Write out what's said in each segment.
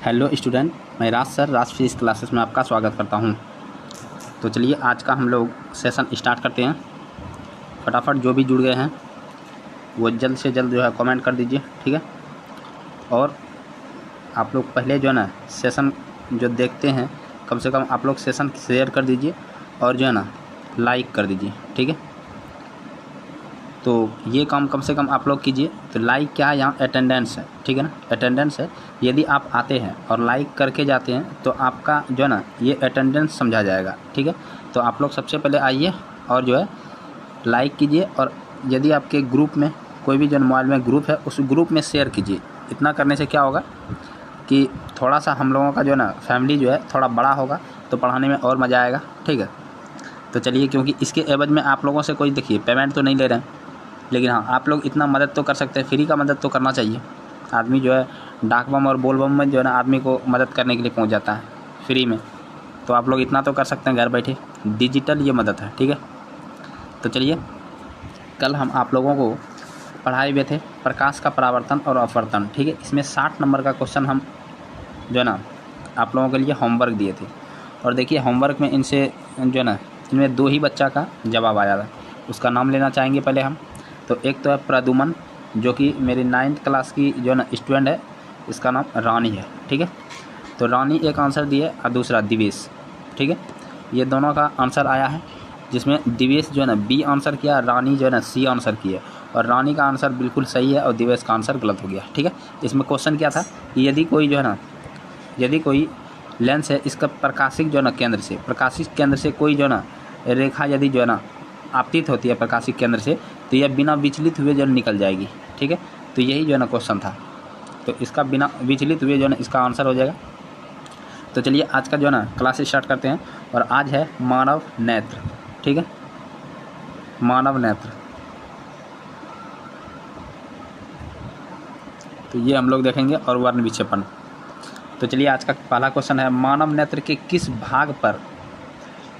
Hello student, मैं राज sir राज physics classes में आपका स्वागत करता हूं। तो चलिए आज का हम लोग सेशन स्टार्ट करते हैं। फटाफट जो भी जुड़ गए हैं वो जल्द से जल्द जो है कमेंट कर दीजिए, ठीक है। और आप लोग पहले जो है ना सेशन जो देखते हैं कम से कम आप लोग सेशन शेयर कर दीजिए और जो है ना लाइक कर दीजिए, ठीक है। तो ये काम कम से कम आप लोग कीजिए। तो लाइक क्या है, यहाँ अटेंडेंस है, ठीक है ना, अटेंडेंस है। यदि आप आते हैं और लाइक करके जाते हैं तो आपका जो है ना ये अटेंडेंस समझा जाएगा, ठीक है। तो आप लोग सबसे पहले आइए और जो है लाइक कीजिए, और यदि आपके ग्रुप में कोई भी जो मोबाइल में ग्रुप है उस ग्रुप में शेयर कीजिए। इतना करने से क्या होगा कि थोड़ा सा हम लोगों का जो है ना फैमिली जो है थोड़ा बड़ा होगा तो पढ़ाने में और मज़ा आएगा, ठीक है। तो चलिए, क्योंकि इसके एवज में आप लोगों से कोई देखिए पेमेंट तो नहीं ले रहे हैं, लेकिन हाँ आप लोग इतना मदद तो कर सकते हैं, फ्री का मदद तो करना चाहिए। आदमी जो है डाक बम और बोल बम में जो है ना आदमी को मदद करने के लिए पहुंच जाता है फ्री में। तो आप लोग इतना तो कर सकते हैं घर बैठे, डिजिटल ये मदद है, ठीक है। तो चलिए, कल हम आप लोगों को पढ़ाए हुए थे प्रकाश का परावर्तन और अपवर्तन, ठीक है। इसमें 60 नंबर का क्वेश्चन हम जो है ना आप लोगों के लिए होमवर्क दिए थे। और देखिए होमवर्क में इनसे जो है ना इनमें 2 ही बच्चा का जवाब आया था। उसका नाम लेना चाहेंगे पहले हम। तो एक तो है प्रदुमन, जो कि मेरी 9th क्लास की जो है ना स्टूडेंट है, इसका नाम रानी है, ठीक है। तो रानी एक आंसर दिए और दूसरा दिवेश, ठीक है। ये दोनों का आंसर आया है, जिसमें दिवेश जो है ना बी आंसर किया, रानी जो है ना सी आंसर किया। और रानी का आंसर बिल्कुल सही है और दिवेश का आंसर गलत हो गया, ठीक है। इसमें क्वेश्चन क्या था कि यदि कोई जो है ना यदि कोई लेंस है, इसका प्रकाशिक जो है ना केंद्र से, प्रकाशिक केंद्र से कोई जो है ना रेखा यदि जो है ना आपतित होती है प्रकाशिक केंद्र से, तो यह बिना विचलित हुए जो है निकल जाएगी, ठीक है। तो यही जो है ना क्वेश्चन था। तो इसका बिना विचलित हुए जो है ना इसका आंसर हो जाएगा। तो चलिए आज का जो है ना क्लास स्टार्ट करते हैं। और आज है मानव नेत्र, ठीक है, मानव नेत्र। तो ये हम लोग देखेंगे और वर्ण विक्षेपण। तो चलिए आज का पहला क्वेश्चन है, मानव नेत्र के किस भाग पर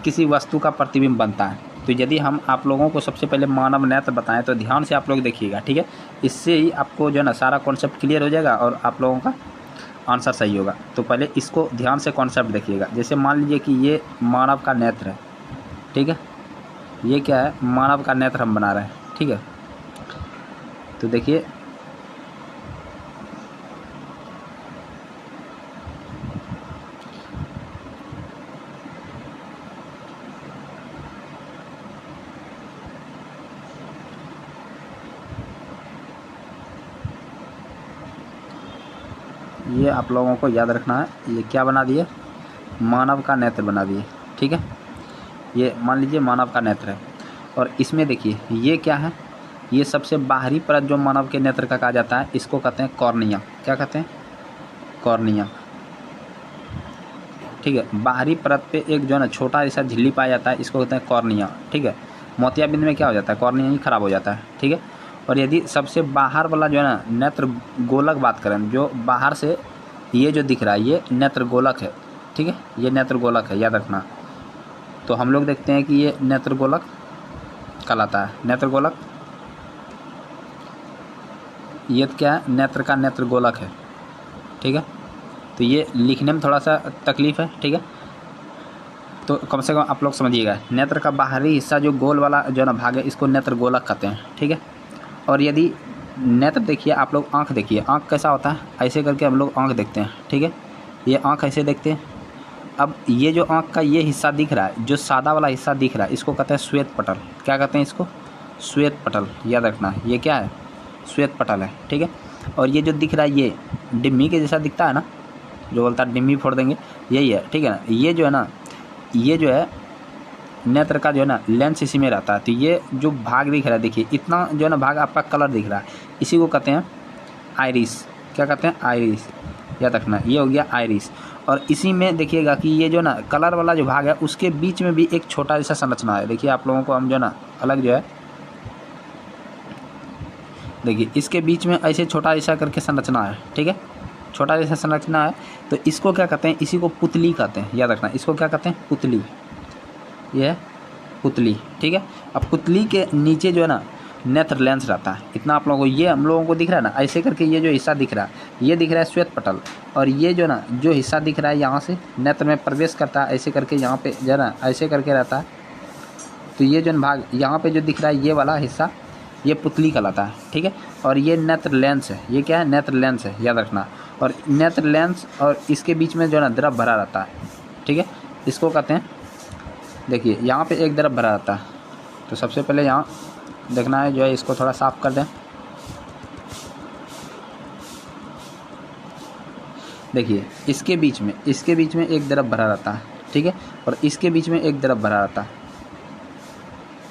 किसी वस्तु का प्रतिबिंब बनता है। तो यदि हम आप लोगों को सबसे पहले मानव नेत्र बताएं तो ध्यान से आप लोग देखिएगा, ठीक है। इससे ही आपको जो है ना सारा कॉन्सेप्ट क्लियर हो जाएगा और आप लोगों का आंसर सही होगा। तो पहले इसको ध्यान से कॉन्सेप्ट देखिएगा। जैसे मान लीजिए कि ये मानव का नेत्र है, ठीक है। ये क्या है, मानव का नेत्र हम बना रहे हैं, ठीक है। तो देखिए ये आप लोगों को याद रखना है। ये क्या बना दिए, मानव का नेत्र बना दिए, ठीक है। ये मान लीजिए मानव का नेत्र है। और इसमें देखिए ये क्या है, ये सबसे बाहरी परत जो मानव के नेत्र का कहा जाता है, इसको कहते हैं कॉर्निया। क्या कहते हैं, कॉर्निया, ठीक है। बाहरी परत पे एक जो है ना छोटा ऐसा झिल्ली पाया जाता है, इसको कहते हैं कॉर्निया, ठीक है। मोतियाबिंद में क्या हो जाता है, कॉर्निया ही खराब हो जाता है, ठीक है। और यदि सबसे बाहर वाला जो है ना नेत्र गोलक बात करें, जो बाहर से ये जो दिख रहा है ये नेत्र गोलक है, ठीक है। ये नेत्र गोलक है, याद रखना। तो हम लोग देखते हैं कि ये नेत्र गोलक कहलाता है। नेत्र गोलक ये क्या है, नेत्र का नेत्र गोलक है, ठीक है। तो ये लिखने में थोड़ा सा तकलीफ है, ठीक है। तो कम से कम आप लोग समझिएगा, नेत्र का बाहरी हिस्सा जो गोल वाला जो है ना भाग है, इसको नेत्र गोलक कहते हैं, ठीक है। और यदि नेत्र देखिए आप लोग, आँख देखिए, आँख कैसा होता है, ऐसे करके हम लोग आँख देखते हैं, ठीक है। ये आँख ऐसे देखते हैं। अब ये जो आँख का ये हिस्सा दिख रहा है, जो सादा वाला हिस्सा दिख रहा है, इसको कहते हैं श्वेत पटल। क्या कहते हैं इसको, श्वेत पटल, याद रखना। ये क्या है, श्वेत पटल है, ठीक है। और ये जो दिख रहा है ये डिम्मी के जैसा दिखता है ना, जो बोलता है डिम्मी फोड़ देंगे, यही है, ठीक है ना। ये जो है ना, ये जो है नेत्र का जो है ना लेंस इसी में रहता है। तो ये जो भाग दिख रहा है, देखिए इतना जो है ना भाग आपका कलर दिख रहा है, इसी को कहते हैं आइरिस। क्या कहते हैं, आइरिस, याद रखना। ये हो गया आइरिस। और इसी में देखिएगा कि ये जो ना कलर वाला जो भाग है उसके बीच में भी एक छोटा जैसा संरचना है। देखिए आप लोगों को हम जो ना अलग जो है, देखिए इसके बीच में ऐसे छोटा जैसा करके संरचना है, ठीक है, छोटा जैसा संरचना है। तो इसको क्या कहते हैं, इसी को पुतली कहते हैं, याद रखना। इसको क्या कहते हैं, पुतली। ये है पुतली, ठीक है। अब पुतली के नीचे जो है ना नेत्र लेंस रहता है। इतना आप लोगों को ये हम लोगों को दिख रहा है ना, ऐसे करके ये जो हिस्सा दिख रहा है ये दिख रहा है श्वेत पटल, और ये जो ना जो हिस्सा दिख रहा है यहाँ से नेत्र में प्रवेश करता है, ऐसे करके यहाँ पे जो ना ऐसे करके रहता है। तो ये जो भाग यहाँ पे जो दिख रहा है ये वाला हिस्सा ये पुतली कहलाता है, ठीक है। और ये नेत्र लेंस है, ये क्या है, नेत्र लेंस है, याद रखना। और नेत्र लेंस और इसके बीच में जो ना द्रव भरा रहता है, ठीक है, इसको कहते हैं। देखिए यहाँ पे एक द्रव भरा रहता है, तो सबसे पहले यहाँ देखना है जो है इसको थोड़ा साफ कर दें। देखिए इसके बीच में एक द्रव भरा रहता है, ठीक है, और इसके बीच में एक द्रव भरा रहता है।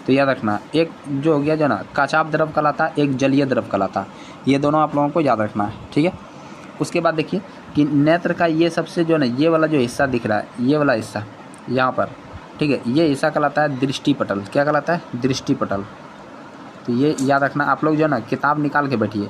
तो याद रखना, एक जो हो गया जो ना काचाप द्रव कहलाता है, एक जलीय द्रव कहलाता है। ये दोनों आप लोगों को याद रखना है, ठीक है। उसके बाद देखिए कि नेत्र का ये सबसे जो ना ये वाला जो हिस्सा दिख रहा है, ये वाला हिस्सा यहाँ पर, ठीक है, ये हिस्सा कहलाता है दृष्टि पटल। क्या कहलाता है, दृष्टि पटल। तो ये याद रखना, आप लोग जो ना किताब निकाल के बैठिए,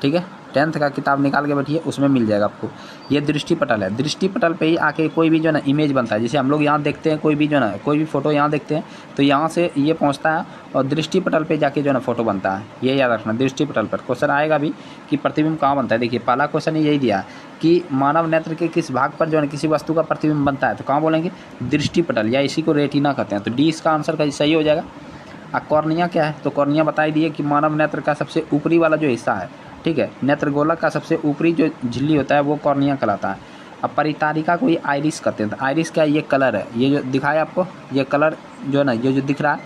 ठीक है, 10th का किताब निकाल के बैठिए, उसमें मिल जाएगा आपको। ये दृष्टि पटल है, दृष्टि पटल पे ही आके कोई भी जो ना इमेज बनता है। जैसे हम लोग यहाँ देखते हैं कोई भी जो ना कोई भी फ़ोटो यहाँ देखते हैं तो यहाँ से ये पहुँचता है और दृष्टि पटल पे जाके जो ना फ़ोटो बनता है। ये याद रखना, दृष्टि पटल पर क्वेश्चन आएगा भी कि प्रतिबिंब कहाँ बनता है। देखिए पहला क्वेश्चन यही दिया कि मानव नेत्र के किस भाग पर जो है किसी वस्तु का प्रतिबिंब बनता है, तो कहाँ बोलेंगे, दृष्टि पटल, या इसी को रेटिना कहते हैं। तो डी इसका आंसर का सही हो जाएगा। कॉर्निया क्या है, तो कॉर्निया बताई दिए कि मानव नेत्र का सबसे ऊपरी वाला जो हिस्सा है, ठीक है, नेत्र गोलक का सबसे ऊपरी जो झिल्ली होता है वो कॉर्निया कहलाता है। अब परितारिका को ये आइरिस कहते हैं। तो आइरिस क्या है, ये कलर है, ये जो दिखाया आपको, ये कलर जो ना ये जो दिख रहा है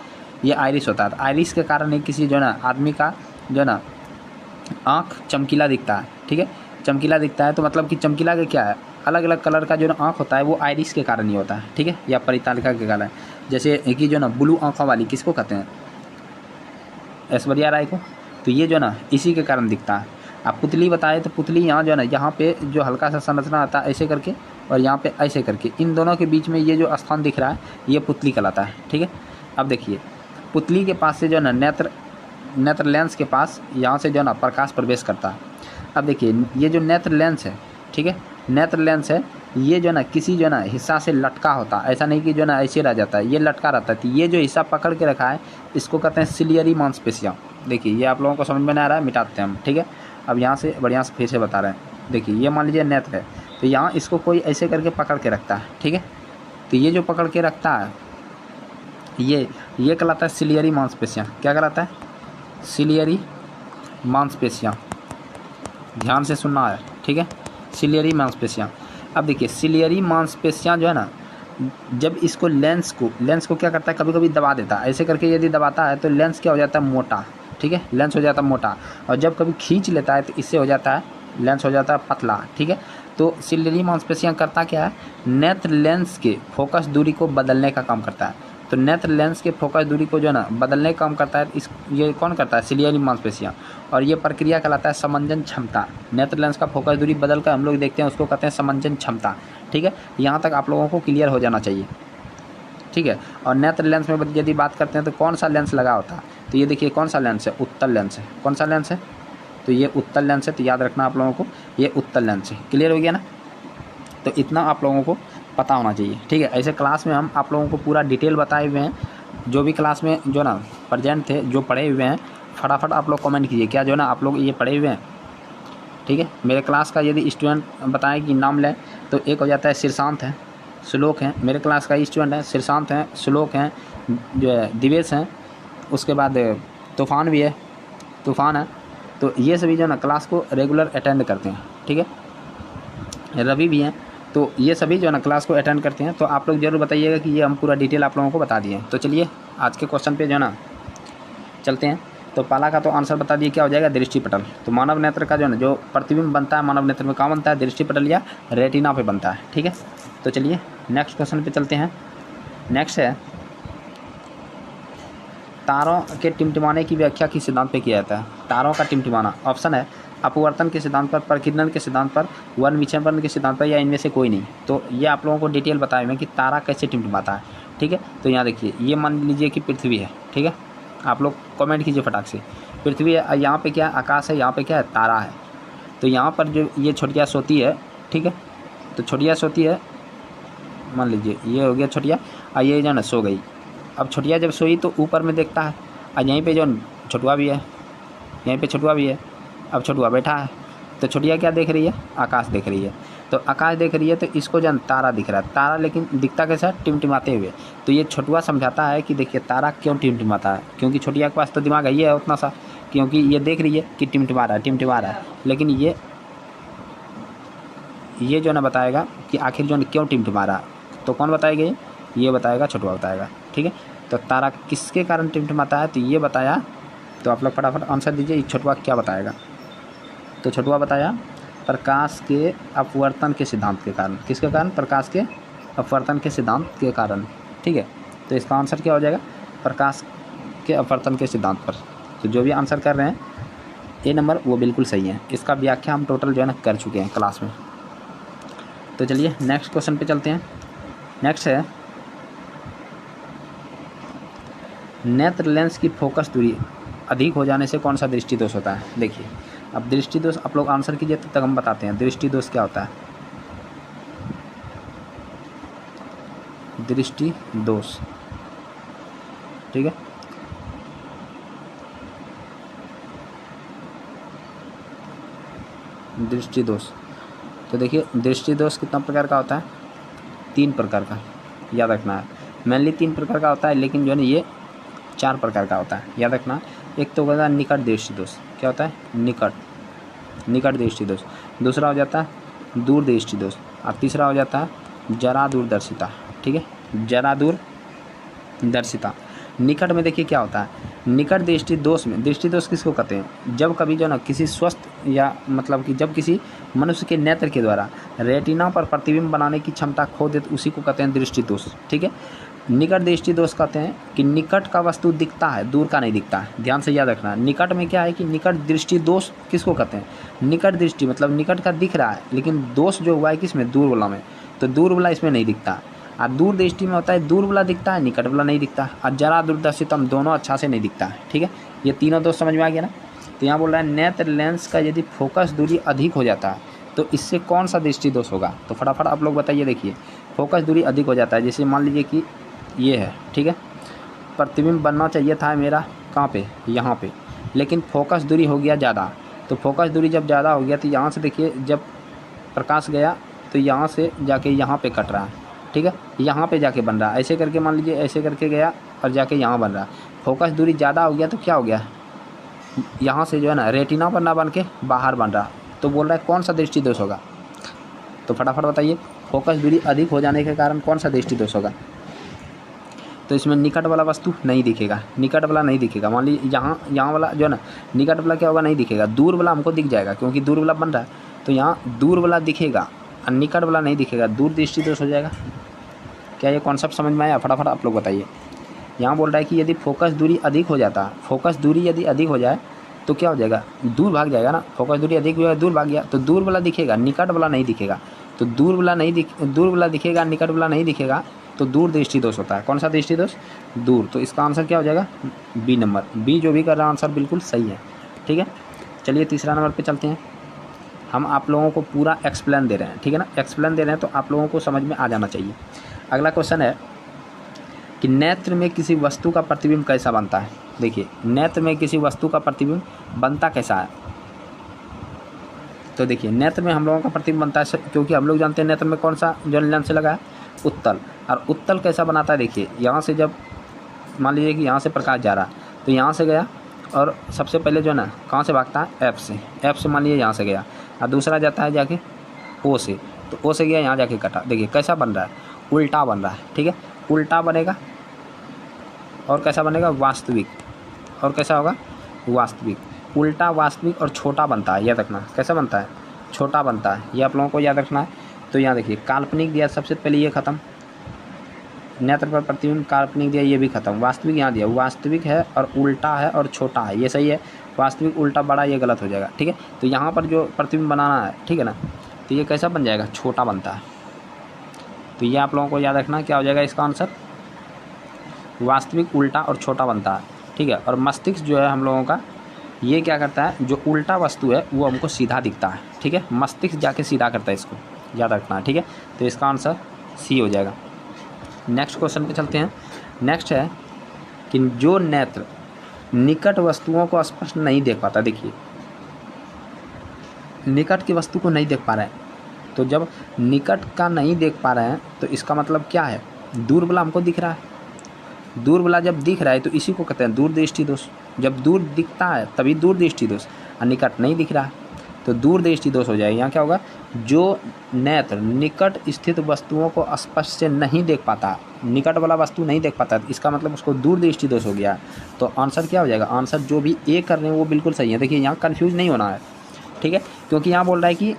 ये आइरिस होता है। तो आइरिस के कारण ही किसी जो ना आदमी का जो ना आँख चमकीला दिखता है, ठीक है, चमकीला दिखता है। तो मतलब कि चमकीला के क्या है, अलग अलग कलर का जो ना आँख होता है वो आइरिस के कारण ही होता है, ठीक है, या परितालिका के कारण। जैसे कि जो ना ब्लू आँखों वाली किसको कहते हैं, ऐश्वर्या राय को। तो ये जो ना इसी के कारण दिखता है। आप पुतली बताए तो पुतली यहाँ जो ना यहाँ पे जो हल्का सा संरचना आता है ऐसे करके, और यहाँ पे ऐसे करके, इन दोनों के बीच में ये जो स्थान दिख रहा है ये पुतली कहलाता है, ठीक है। अब देखिए पुतली के पास से जो ना नेत्र लेंस के पास यहाँ से जो ना प्रकाश प्रवेश करता है। अब देखिए ये जो नेत्र लेंस है, ठीक है, नेत्र लेंस है, ये जो ना किसी जो ना हिस्सा से लटका होता है, ऐसा नहीं कि जो ना ऐसे रह जाता है, ये लटका रहता है। तो ये जो हिस्सा पकड़ के रखा है इसको कहते हैं सिलियरी मांसपेशियाँ। देखिए ये आप लोगों को समझ में नहीं आ रहा है, मिटाते हैं हम, ठीक है। अब यहाँ से बढ़िया से फिर से बता रहे हैं। देखिए ये मान लीजिए नेत्र है, तो यहाँ इसको कोई ऐसे करके पकड़ के रखता है, ठीक है। तो ये जो पकड़ के रखता है ये कहलाता है सिलियरी मांसपेशियाँ। क्या कहलाता है, सिलियरी मांसपेशियाँ। ध्यान से सुनना है, ठीक है, सिलियरी मांसपेशियाँ। अब देखिए सिलियरी मांसपेशियाँ जो है ना, जब इसको लेंस को क्या करता है, कभी कभी दबा देता है, ऐसे करके यदि दबाता है तो लेंस क्या हो जाता है, मोटा, ठीक है, लेंस हो जाता है मोटा। और जब कभी खींच लेता है तो इससे हो जाता है लेंस हो जाता है पतला, ठीक है। तो सिलियरी मांसपेशियाँ करता क्या है, नेत्र लेंस के फोकस दूरी को बदलने का काम करता है। तो नेत्र लेंस के फोकस दूरी को जो है ना बदलने का काम करता है, ये कौन करता है, सिलियरी मांसपेशियाँ। और ये प्रक्रिया कहलाता है समंजन क्षमता। नेत्र लेंस का फोकस दूरी बदल कर हम लोग देखते हैं उसको कहते हैं समंजन क्षमता, ठीक है। यहाँ तक आप लोगों को क्लियर हो जाना चाहिए, ठीक है। और नेत्र लेंस में यदि बात करते हैं तो कौन सा लेंस लगा होता है, तो ये देखिए कौन सा लेंस है, उत्तल लेंस है। कौन सा लेंस है, तो ये उत्तल लेंस है। तो याद रखना आप लोगों को, ये उत्तल लेंस है। क्लियर हो गया ना, तो इतना आप लोगों को पता होना चाहिए, ठीक है। ऐसे क्लास में हम आप लोगों को पूरा डिटेल बताए हुए हैं। जो भी क्लास में जो ना प्रेजेंट थे, जो पढ़े हुए हैं, फटाफट आप लोग कमेंट कीजिए क्या जो ना आप लोग ये पढ़े हुए हैं, ठीक है। मेरे क्लास का यदि स्टूडेंट बताएं कि नाम लें तो एक हो जाता है शीर्षांत है, श्लोक हैं। मेरे क्लास का स्टूडेंट है, शीर्षांत हैं, श्लोक हैं, जो है दिवेश हैं, उसके बाद तूफ़ान भी है, तूफ़ान है। तो ये सभी जो ना क्लास को रेगुलर अटेंड करते हैं, ठीक है। रवि भी हैं, तो ये सभी जो है ना क्लास को अटेंड करते हैं। तो आप लोग ज़रूर बताइएगा कि ये हम पूरा डिटेल आप लोगों को बता दिए। तो चलिए आज के क्वेश्चन पे जो है ना चलते हैं। तो पहला का तो आंसर बता दिए, क्या हो जाएगा, दृष्टि पटल। तो मानव नेत्र का जो है जो प्रतिबिंब बनता है मानव नेत्र में कहाँ बनता है, दृष्टि पटल या रेटिना पे बनता है, ठीक है। तो चलिए नेक्स्ट क्वेश्चन पे चलते हैं। नेक्स्ट है तारों के टिमटिमाने की व्याख्या किस सिद्धांत पे किया जाता है। तारों का टिमटिमाना, ऑप्शन है अपवर्तन के सिद्धांत पर, प्रकीर्णन के सिद्धांत पर, वन विक्षेपण के सिद्धांत पर, या इनमें से कोई नहीं। तो ये आप लोगों को डिटेल बताए हुए कि तारा कैसे टिमटिमाता है, ठीक है। तो यहाँ देखिए ये मान लीजिए कि पृथ्वी है, ठीक है। आप लोग कमेंट कीजिए फटाक से, पृथ्वी है, यहाँ पे क्या है, आकाश है, यहाँ पे क्या है, तारा है। तो यहाँ पर जो ये छोटिया सोती है, ठीक है, तो छोटिया सोती है, मान लीजिए ये हो गया छोटिया, और ये जो ना सो गई। अब छोटिया जब सोई तो ऊपर में देखता है, और यहीं पे जो छोटुआ भी है, यहीं पे छोटुआ भी है। अब छोटुआ बैठा है तो छोटिया क्या देख रही है? आकाश देख रही है। तो आकाश देख रही है तो इसको जन तारा दिख रहा है, तारा लेकिन दिखता कैसा है? टिमटिमाते हुए। तो ये छोटुआ समझाता है कि देखिए तारा क्यों टिमटिमाता है, क्योंकि छोटिया के पास तो दिमाग है ही है उतना सा, क्योंकि ये देख रही है कि टिमटिमा रहा है, लेकिन ये जो ना बताएगा कि आखिर जो क्यों टिमटिमा रहा, तो कौन बताएगा? ये बताएगा, छोटुआ बताएगा। ठीक है, तो तारा किसके कारण टिमटिमाता है, तो ये बताया। तो आप लोग फटाफट आंसर दीजिए, छोटुआ क्या बताएगा? तो छोटुआ बताया प्रकाश के अपवर्तन के सिद्धांत के कारण। किसके कारण? प्रकाश के अपवर्तन के सिद्धांत के कारण। ठीक है, तो इसका आंसर क्या हो जाएगा? प्रकाश के अपवर्तन के सिद्धांत पर। तो जो भी आंसर कर रहे हैं ए नंबर वो बिल्कुल सही है। इसका व्याख्या हम टोटल जो है ना कर चुके हैं क्लास में। तो चलिए नेक्स्ट क्वेश्चन पे चलते हैं। नेक्स्ट है नेत्र लेंस की फोकस दूरी अधिक हो जाने से कौन सा दृष्टि दोष होता है? देखिए, अब दृष्टि दोष आप लोग आंसर कीजिए तब तक हम बताते हैं दृष्टि दोष क्या होता है। दृष्टि दोष, ठीक है, दृष्टि दोष। तो देखिए दृष्टि दोष कितना प्रकार का होता है? 3 प्रकार का, याद रखना है। मेनली 3 प्रकार का होता है, लेकिन जो है ना ये 4 प्रकार का होता है, याद रखना। एक तो होता है निकट दृष्टि दोष। क्या होता है? निकट दृष्टि दोष। दूसरा हो जाता है दूर दृष्टि दोष, और तीसरा हो जाता है जरा दूरदर्शिता। ठीक है, जरा दूरदर्शिता। निकट में देखिए क्या होता है, निकट दृष्टि दोष में, दृष्टि दोष किसको कहते हैं? जब कभी जो ना किसी स्वस्थ या मतलब कि जब किसी मनुष्य के नेत्र के द्वारा रेटिना पर प्रतिबिंब बनाने की क्षमता खो दे, तो उसी को कहते हैं दृष्टि दोष। ठीक है, निकट दृष्टि दोष कहते हैं कि निकट का वस्तु दिखता है, दूर का नहीं दिखता है। ध्यान से याद रखना, निकट में क्या है कि निकट दृष्टि दोष किसको कहते हैं? निकट दृष्टि मतलब निकट का दिख रहा है, लेकिन दोष जो हुआ है किसमें? दूर वाला में। तो दूर वाला इसमें नहीं दिखता। और दूर दृष्टि में होता है दूर वाला दिखता है, निकट वाला नहीं दिखता। और जरा दूरदर्शितम दोनों अच्छा से नहीं दिखता है। ठीक है, ये तीनों दोष समझ में आ गया ना। तो यहाँ बोल रहा है नेत्र लेंस का यदि फोकस दूरी अधिक हो जाता है तो इससे कौन सा दृष्टि दोष होगा? तो फटाफट आप लोग बताइए। देखिए फोकस दूरी अधिक हो जाता है, जैसे मान लीजिए कि ये है, ठीक है, प्रतिबिंब बनना चाहिए था मेरा कहाँ पे? यहाँ पे, लेकिन फोकस दूरी हो गया ज़्यादा। तो फोकस दूरी जब ज़्यादा हो गया तो यहाँ से देखिए जब प्रकाश गया तो यहाँ से जाके यहाँ पे कट रहा है। ठीक है, यहाँ पे जाके बन रहा है, ऐसे करके मान लीजिए ऐसे करके गया और जाके यहाँ बन रहा है। फोकस दूरी ज़्यादा हो गया तो क्या हो गया? यहाँ से जो है ना रेटिना पर ना बन के बाहर बन रहा। तो बोल रहा है कौन सा दृष्टि दोष होगा? तो फटाफट बताइए, फोकस दूरी अधिक हो जाने के कारण कौन सा दृष्टि दोष होगा? तो इसमें निकट वाला वस्तु नहीं दिखेगा, निकट वाला नहीं दिखेगा। मान लीजिए यहाँ वाला जो है ना निकट वाला क्या होगा? नहीं दिखेगा। दूर वाला हमको दिख जाएगा क्योंकि दूर वाला बन रहा है, तो यहाँ दूर वाला दिखेगा और निकट वाला नहीं दिखेगा, दूर दृष्टि दोष हो जाएगा। क्या ये कॉन्सेप्ट समझ में आया? फटाफट आप लोग बताइए। यहाँ बोल रहा है कि यदि फोकस दूरी अधिक हो जाता है, फोकस दूरी यदि अधिक हो जाए तो क्या हो जाएगा? दूर भाग जाएगा ना। फोकस दूरी अधिक हुआ, दूर भाग गया, तो दूर वाला दिखेगा, निकट वाला नहीं दिखेगा। तो दूर वाला दिखेगा, निकट वाला नहीं दिखेगा, तो दूर दृष्टि दोष होता है। कौन सा दृष्टि दोष? दूर। तो इसका आंसर क्या हो जाएगा? B number. बी जो भी कर रहा है आंसर बिल्कुल सही है। ठीक है, चलिए तीसरा नंबर पे चलते हैं। हम आप लोगों को पूरा एक्सप्लेन दे रहे हैं, ठीक है ना, एक्सप्लेन दे रहे हैं तो आप लोगों को समझ में आ जाना चाहिए। अगला क्वेश्चन है कि नेत्र में किसी वस्तु का प्रतिबिंब कैसा बनता है? देखिए नेत्र में किसी वस्तु का प्रतिबिंब बनता कैसा है? तो देखिए नेत्र में हम लोगों का प्रतिबिंब बनता है, क्योंकि हम लोग जानते हैं नेत्र में कौन सा जो लेंस लगा है? उत्तल। और उत्तल कैसा बनाता है? देखिए यहाँ से जब मान लीजिए कि यहाँ से प्रकाश जा रहा है तो यहाँ से गया और सबसे पहले जो है ना कहाँ से भागता है? एफ से मान लीजिए यहाँ से गया, और दूसरा जाता है जाके ओ से, तो ओ से गया यहाँ जाके कटा। देखिए कैसा बन रहा है? उल्टा बन रहा है। ठीक है, उल्टा बनेगा और कैसा बनेगा? वास्तविक। और कैसा होगा? वास्तविक। उल्टा, वास्तविक और छोटा बनता है, याद रखना। कैसा बनता है? छोटा बनता है, ये आप लोगों को याद रखना है। तो यहाँ देखिए काल्पनिक दिया सबसे पहले, ये ख़त्म। नेत्र पर प्रतिबिंब काल्पनिक दिया, ये भी ख़त्म। वास्तविक यहाँ दिया, वास्तविक है और उल्टा है और छोटा है, ये सही है। वास्तविक उल्टा बड़ा ये गलत हो जाएगा। ठीक है, तो यहाँ पर जो प्रतिबिंब बनाना है, ठीक है ना, तो ये कैसा बन जाएगा? छोटा बनता है। तो ये आप लोगों को याद रखना क्या हो जाएगा इसका आंसर? वास्तविक, उल्टा और छोटा बनता है। ठीक है, और मस्तिष्क जो है हम लोगों का ये क्या करता है? जो उल्टा वस्तु है वो हमको सीधा दिखता है। ठीक है, मस्तिष्क जाके सीधा करता है, इसको याद रखना है। ठीक है, तो इसका आंसर सी हो जाएगा। नेक्स्ट क्वेश्चन पे चलते हैं। नेक्स्ट है कि जो नेत्र निकट वस्तुओं को स्पष्ट नहीं देख पाता। देखिए निकट की वस्तु को नहीं देख पा रहे हैं, तो जब निकट का नहीं देख पा रहे हैं तो इसका मतलब क्या है, दूर वाला हमको दिख रहा है। दूर वाला जब दिख रहा है तो इसी को कहते हैं दूर दृष्टि दोष। जब दूर दिखता है तभी दूर दृष्टि दोष, और निकट नहीं दिख रहा है तो दूर दृष्टि दोष हो जाएगा। यहाँ क्या होगा, जो नेत्र निकट स्थित वस्तुओं को स्पष्ट से नहीं देख पाता, निकट वाला वस्तु नहीं देख पाता, इसका मतलब उसको दूर दृष्टि दोष हो गया। तो आंसर क्या हो जाएगा, आंसर जो भी ए कर रहे हैं वो बिल्कुल सही है। देखिए यहाँ कन्फ्यूज नहीं होना है, ठीक है, क्योंकि यहाँ बोल रहा है कि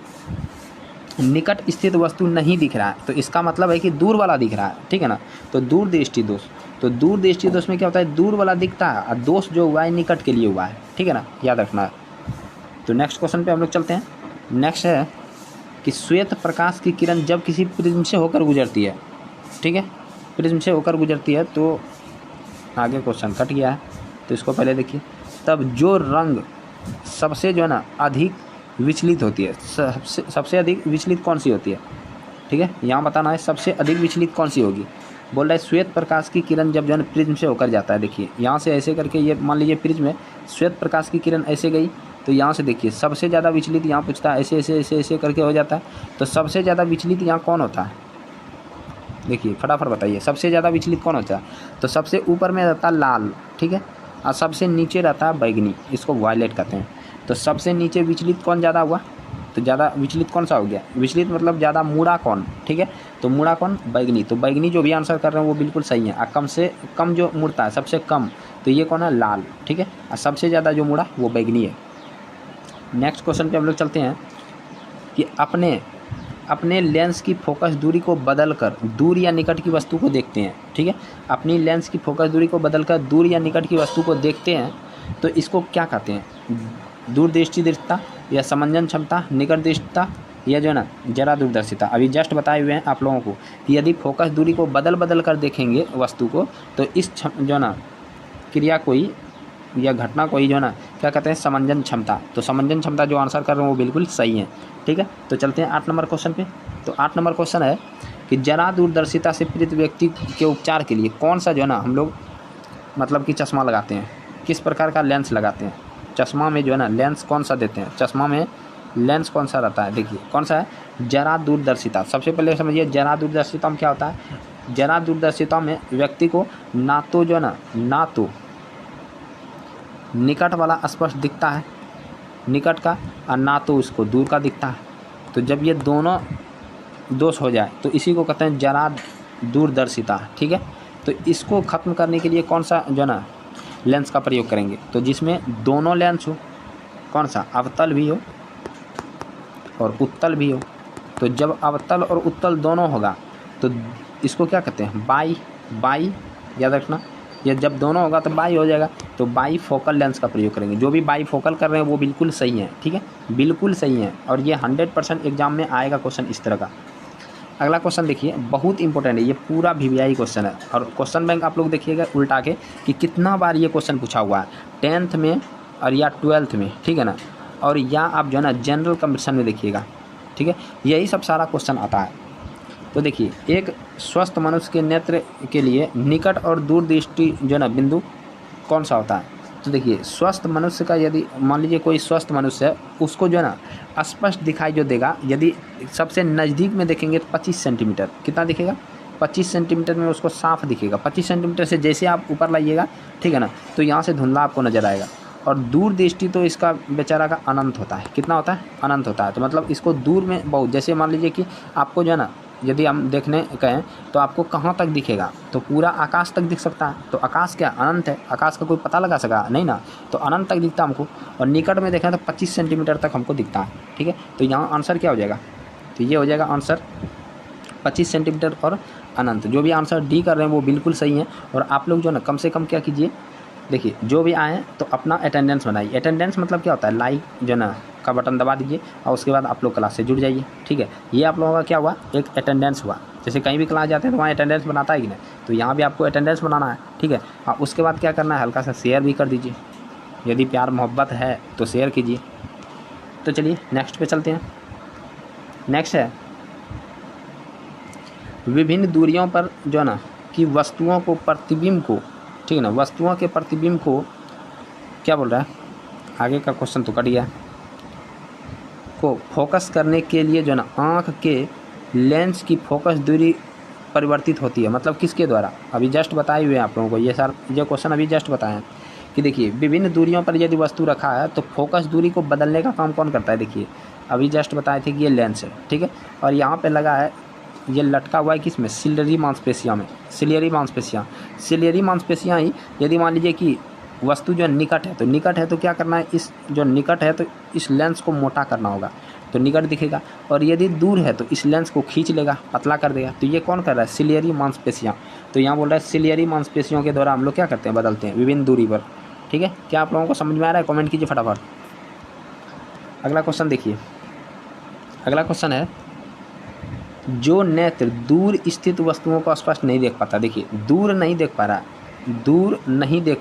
निकट स्थित वस्तु नहीं दिख रहा है, तो इसका मतलब है कि दूर वाला दिख रहा है, ठीक है ना। तो दूर दृष्टि दोष, तो दूर दृष्टि दोष में क्या होता है, दूर वाला दिखता है और दोष जो हुआ है निकट के लिए हुआ है, ठीक है ना, याद रखना है। तो नेक्स्ट क्वेश्चन पे हम लोग चलते हैं। नेक्स्ट है कि श्वेत प्रकाश की किरण जब किसी प्रिज्म से होकर गुजरती है, ठीक है, प्रिज्म से होकर गुजरती है, तो आगे क्वेश्चन कट गया है, तो इसको पहले देखिए। तब जो रंग सबसे जो है ना अधिक विचलित होती है, सबसे अधिक विचलित कौन सी होती है, ठीक है, यहाँ बताना है सबसे अधिक विचलित कौन सी होगी। बोल रहा है श्वेत प्रकाश की किरण जब जो है प्रिज्म से होकर जाता है, देखिए यहाँ से ऐसे करके, ये मान लीजिए प्रिज्म में श्वेत प्रकाश की किरण ऐसे गई, तो यहाँ से देखिए सबसे ज़्यादा विचलित यहाँ पूछता है, ऐसे ऐसे ऐसे ऐसे करके हो जाता है। तो सबसे ज़्यादा विचलित यहाँ कौन होता है, देखिए फटाफट बताइए, सबसे ज़्यादा विचलित कौन होता है। तो सबसे ऊपर में रहता है लाल, ठीक है, और सबसे नीचे रहता है बैगनी, इसको वायलेट कहते हैं। तो सबसे नीचे विचलित कौन ज़्यादा हुआ, तो ज़्यादा विचलित कौन सा हो गया, विचलित मतलब ज़्यादा मुड़ा कौन, ठीक है, तो मुड़ा कौन, बैगनी। तो बैगनी जो भी आंसर कर रहे हैं वो बिल्कुल सही है। और कम से कम जो मुड़ता है, सबसे कम, तो ये कौन है, लाल, ठीक है, और सबसे ज़्यादा जो मुड़ा वो बैगनी है। नेक्स्ट क्वेश्चन पे हम लोग चलते हैं कि अपने लेंस की फोकस दूरी को बदलकर दूर या निकट की वस्तु को देखते हैं, ठीक है, अपनी लेंस की फोकस दूरी को बदलकर दूर या निकट की वस्तु को देखते हैं, तो इसको क्या कहते हैं, दूरदृष्टि दृष्टता या समंजन क्षमता, निकट दृष्टता, या जो है ना जरा दूरदर्शिता। अभी जस्ट बताए हुए हैं आप लोगों को कि यदि फोकस दूरी को बदल कर देखेंगे वस्तु को, तो इस जो है ना क्रिया कोई या घटना कोई जो है ना क्या कहते हैं, समंजन क्षमता। तो समंजन क्षमता जो आंसर कर रहे हैं वो बिल्कुल सही है, ठीक है। तो चलते हैं 8 नंबर क्वेश्चन पे। तो 8 नंबर क्वेश्चन है कि जरा दूरदर्शिता से पीड़ित व्यक्ति के उपचार के लिए कौन सा जो है ना हम लोग मतलब कि चश्मा लगाते हैं, किस प्रकार का लेंस लगाते हैं, चश्मा में जो है ना लेंस कौन सा देते हैं, चश्मा में लेंस कौन सा रहता है, देखिए कौन सा है, जरा दूरदर्शिता। सबसे पहले समझिए जरा दूरदर्शिता में क्या होता है। जरा दूरदर्शिता में व्यक्ति को ना तो जो है ना तो निकट वाला स्पष्ट दिखता है, निकट का, और ना तो उसको दूर का दिखता है। तो जब ये दोनों दोष हो जाए तो इसी को कहते हैं जरा दूरदर्शिता, ठीक है। तो इसको ख़त्म करने के लिए कौन सा जो है ना लेंस का प्रयोग करेंगे, तो जिसमें दोनों लेंस हो, कौन सा, अवतल भी हो और उत्तल भी हो। तो जब अवतल और उत्तल दोनों होगा तो इसको क्या कहते हैं, बाई, याद रखना, या जब दोनों होगा तो बाई हो जाएगा। तो बाई फोकल लेंस का प्रयोग करेंगे। जो भी बाई फोकल कर रहे हैं वो बिल्कुल सही है, ठीक है, बिल्कुल सही है, और ये 100% एग्जाम में आएगा क्वेश्चन इस तरह का। अगला क्वेश्चन देखिए, बहुत इंपॉर्टेंट है, ये पूरा वीवीआई क्वेश्चन है, और क्वेश्चन बैंक आप लोग देखिएगा उल्टा के कि कितना बार ये क्वेश्चन पूछा हुआ है, 10th में और या 12th में, ठीक है ना, और या आप जो है ना जनरल कंपटीशन में देखिएगा, ठीक है, यही सब सारा क्वेश्चन आता है। तो देखिए, एक स्वस्थ मनुष्य के नेत्र के लिए निकट और दूर दृष्टि जो है ना बिंदु कौन सा होता है। तो देखिए, स्वस्थ मनुष्य का, यदि मान लीजिए कोई स्वस्थ मनुष्य है, उसको जो है ना स्पष्ट दिखाई जो देगा, यदि सबसे नज़दीक में देखेंगे तो 25 सेंटीमीटर, कितना दिखेगा, 25 सेंटीमीटर में उसको साफ दिखेगा। 25 सेंटीमीटर से जैसे आप ऊपर लाइएगा, ठीक है ना, तो यहाँ से धुंधला आपको नज़र आएगा। और दूर दृष्टि तो इसका बेचारा का अनंत होता है, कितना होता है, अनंत होता है। तो मतलब इसको दूर में बहुत, जैसे मान लीजिए कि आपको जो है ना यदि हम देखने कहें तो आपको कहाँ तक दिखेगा, तो पूरा आकाश तक दिख सकता है। तो आकाश क्या अनंत है, आकाश का कोई पता लगा सका नहीं ना, तो अनंत तक दिखता हमको। और निकट में देखें तो 25 सेंटीमीटर तक हमको दिखता है, ठीक है। तो यहाँ आंसर क्या हो जाएगा, तो ये हो जाएगा आंसर 25 सेंटीमीटर और अनंत। जो भी आंसर डी कर रहे हैं वो बिल्कुल सही है। और आप लोग जो है ना कम से कम क्या कीजिए, देखिए जो भी आए तो अपना अटेंडेंस बनाइए। अटेंडेंस मतलब क्या होता है, लाइक जो ना का बटन दबा दीजिए और उसके बाद आप लोग क्लास से जुड़ जाइए, ठीक है। ये आप लोगों का क्या हुआ, एक अटेंडेंस हुआ। जैसे कहीं भी क्लास जाते हैं तो वहाँ अटेंडेंस बनाता है कि नहीं, तो यहाँ भी आपको अटेंडेंस बनाना है, ठीक है। और उसके बाद क्या करना है, हल्का सा शेयर भी कर दीजिए, यदि प्यार मोहब्बत है तो शेयर कीजिए। तो चलिए नेक्स्ट पे चलते हैं। नेक्स्ट है विभिन्न दूरियों पर जो है ना कि वस्तुओं को प्रतिबिंब को, ठीक है ना, वस्तुओं के प्रतिबिंब को क्या बोल रहा है, आगे का क्वेश्चन तो कट गया। को फोकस करने के लिए जो ना आँख के लेंस की फोकस दूरी परिवर्तित होती है, मतलब किसके द्वारा? अभी जस्ट बताए हुए हैं आप लोगों को ये क्वेश्चन अभी जस्ट बताएं कि देखिए विभिन्न दूरियों पर यदि वस्तु रखा है तो फोकस दूरी को बदलने का काम कौन करता है? देखिए अभी जस्ट बताए थे कि ये लेंस है, ठीक है, और यहाँ पे लगा है, ये लटका हुआ है किसमें? सिलियरी मांसपेशियाँ में। सिलियरी मांसपेशियाँ ही यदि मान लीजिए कि वस्तु जो निकट है तो क्या करना है, इस जो निकट है तो इस लेंस को मोटा करना होगा तो निकट दिखेगा, और यदि दूर है तो इस लेंस को खींच लेगा, पतला कर देगा। तो ये कौन कर रहा है? सिलियरी मांसपेशियाँ। तो यहाँ बोल रहा है सिलियरी मांसपेशियों के द्वारा हम लोग क्या करते हैं? बदलते हैं विभिन्न दूरी पर, ठीक है। क्या आप लोगों को समझ में आ रहा है? कमेंट कीजिए फटाफट। अगला क्वेश्चन देखिए, अगला क्वेश्चन है, जो नेत्र दूर स्थित वस्तुओं को स्पष्ट नहीं देख पाता। देखिए दूर नहीं देख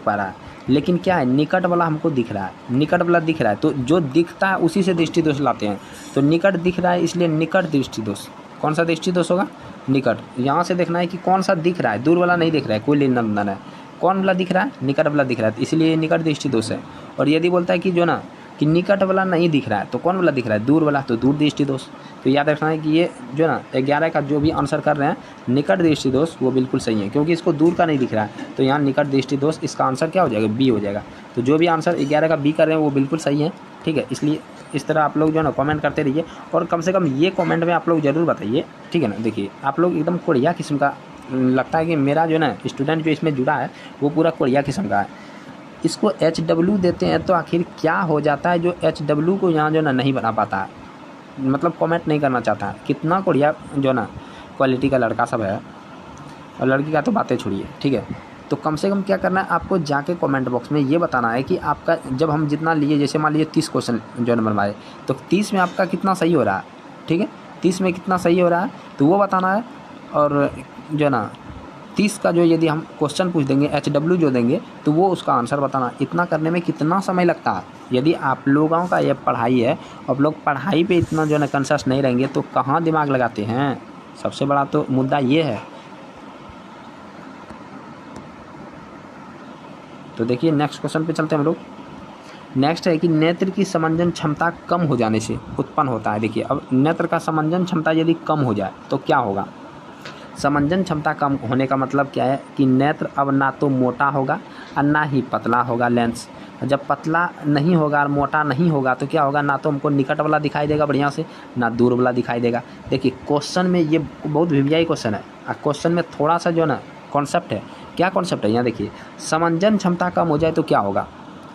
पा रहा, लेकिन क्या है, निकट वाला हमको दिख रहा है, निकट वाला दिख रहा है, तो जो दिखता है उसी से दृष्टि दोष लाते हैं। तो निकट दिख रहा है इसलिए निकट दृष्टि दोष। कौन सा दृष्टि दोष होगा? निकट। यहाँ से देखना है कि कौन सा दिख रहा है, दूर वाला नहीं दिख रहा है, कोई लेना देना है, कौन वाला दिख रहा है? निकट वाला दिख रहा है, इसलिए निकट दृष्टि दोष है। और यदि बोलता है कि जो ना कि निकट वाला नहीं दिख रहा है तो कौन वाला दिख रहा है? दूर वाला, तो दूर दृष्टि दोष। तो याद रखना है कि ये जो ना 11 का जो भी आंसर कर रहे हैं निकट दृष्टि दोष वो बिल्कुल सही है, क्योंकि इसको दूर का नहीं दिख रहा है, तो यहाँ निकट दृष्टि दोष इसका आंसर क्या हो जाएगा? बी हो जाएगा। तो जो भी आंसर 11 का बी कर रहे हैं वो बिल्कुल सही है, ठीक है। इसलिए इस तरह आप लोग जो है ना कमेंट करते रहिए, और कम से कम ये कमेंट में आप लोग ज़रूर बताइए, ठीक है ना। देखिए आप लोग एकदम कोढ़िया किस्म का लगता है कि मेरा जो ना स्टूडेंट जो इसमें जुड़ा है वो पूरा कोढ़िया किस्म का है। इसको HW देते हैं तो आखिर क्या हो जाता है जो HW को यहाँ जो ना नहीं बना पाता है, मतलब कमेंट नहीं करना चाहता है। कितना कोढ़िया जो ना क्वालिटी का लड़का सब है, और लड़की का तो बातें छोड़िए, ठीक है। तो कम से कम क्या करना है आपको, जाके कमेंट बॉक्स में ये बताना है कि आपका जब हम जितना लिए, जैसे मान लीजिए 30 क्वेश्चन जो नंबर मारे, तो 30 में आपका कितना सही हो रहा है, ठीक है, 30 में कितना सही हो रहा है तो वो बताना है। और जो ना 30 का जो यदि हम क्वेश्चन पूछ देंगे, HW जो देंगे तो वो उसका आंसर बताना। इतना करने में कितना समय लगता है? यदि आप लोगों का ये पढ़ाई है, आप लोग पढ़ाई पे इतना जो है कंसर्स नहीं रहेंगे तो कहाँ दिमाग लगाते हैं? सबसे बड़ा तो मुद्दा ये है। तो देखिए नेक्स्ट क्वेश्चन पे चलते हैं हम लोग। नेक्स्ट है कि नेत्र की समंजन क्षमता कम हो जाने से उत्पन्न होता है। देखिए अब नेत्र का समंजन क्षमता यदि कम हो जाए तो क्या होगा? समंजन क्षमता कम होने का मतलब क्या है कि नेत्र अब ना तो मोटा होगा और ना ही पतला होगा लेंस। जब पतला नहीं होगा और मोटा नहीं होगा तो क्या होगा? ना तो हमको निकट वाला दिखाई देगा बढ़िया से, ना दूर वाला दिखाई देगा। देखिए क्वेश्चन में ये बहुत भिवियाई क्वेश्चन है, और क्वेश्चन में थोड़ा सा जो ना कॉन्सेप्ट है। क्या कॉन्सेप्ट है? यहाँ देखिए, समंजन क्षमता कम हो जाए तो क्या होगा?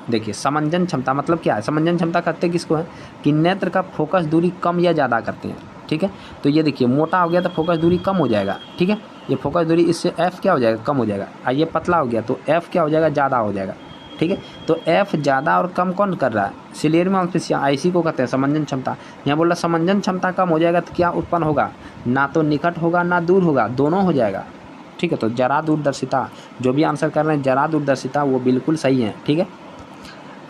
देखिए समंजन क्षमता मतलब क्या है? समंजन क्षमता करते किसको है कि नेत्र का फोकस दूरी कम या ज़्यादा करते हैं, ठीक है। तो ये देखिए मोटा हो गया तो फोकस दूरी कम हो जाएगा, ठीक है, ये फोकस दूरी इससे F क्या हो जाएगा? कम हो जाएगा। और ये पतला हो गया तो F क्या हो जाएगा? ज़्यादा हो जाएगा, ठीक है। तो F ज़्यादा और कम कौन कर रहा है? सिलियरी मांसपेशियाँ, इसी को कहते हैं समंजन क्षमता। यहाँ बोल रहा समंजन क्षमता कम हो जाएगा तो क्या उत्पन्न होगा? ना तो निकट होगा ना दूर होगा, दोनों हो जाएगा, ठीक है। तो जरा दूरदर्शिता, जो भी आंसर कर रहे हैं जरा दूरदर्शिता वो बिल्कुल सही है, ठीक है।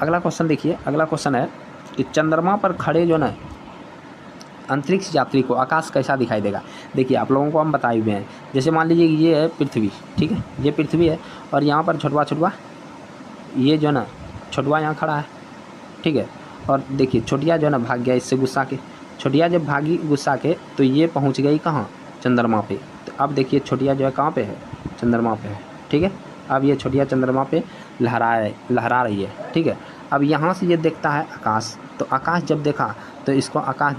अगला क्वेश्चन देखिए, अगला क्वेश्चन है कि चंद्रमा पर खड़े जो ना अंतरिक्ष यात्री को आकाश कैसा दिखाई देगा? देखिए आप लोगों को हम बताए हुए हैं, जैसे मान लीजिए ये है पृथ्वी, ठीक है, ये पृथ्वी है, और यहाँ पर छोटवा ये जो ना छोटवा यहाँ खड़ा है, ठीक है। और देखिए छोटिया जो ना भाग गया इससे गुस्सा के, छोटिया जब भागी गुस्सा के तो ये पहुँच गई कहाँ? चंद्रमा पे। तो अब देखिए छोटिया जो है कहाँ पे है? चंद्रमा पे है, ठीक है। अब ये छोटिया चंद्रमा पे लहरा रही है, ठीक है। अब यहाँ से ये देखता है आकाश, तो आकाश जब देखा तो इसको आकाश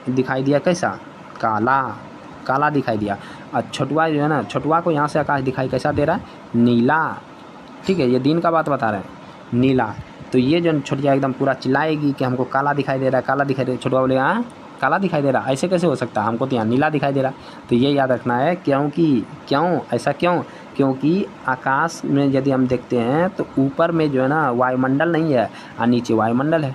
दिखाई दिया कैसा? काला दिखाई दिया। और छोटुआ जो है ना, छोटुआ को यहाँ से आकाश दिखाई कैसा दे रहा है? नीला, ठीक है, ये दिन का बात बता रहे हैं, नीला। तो ये जो छोटिया एकदम पूरा चिल्लाएगी कि हमको काला दिखाई दे रहा है, काला दिखाई दे रहा है। छोटुआ बोलेगा हाँ काला दिखाई दे रहा है, ऐसे कैसे हो सकता है, हमको तो यहाँ नीला दिखाई दे रहा है। तो ये याद रखना है, ऐसा क्यों? क्योंकि आकाश में यदि हम देखते हैं तो ऊपर में जो है ना वायुमंडल नहीं है और नीचे वायुमंडल है।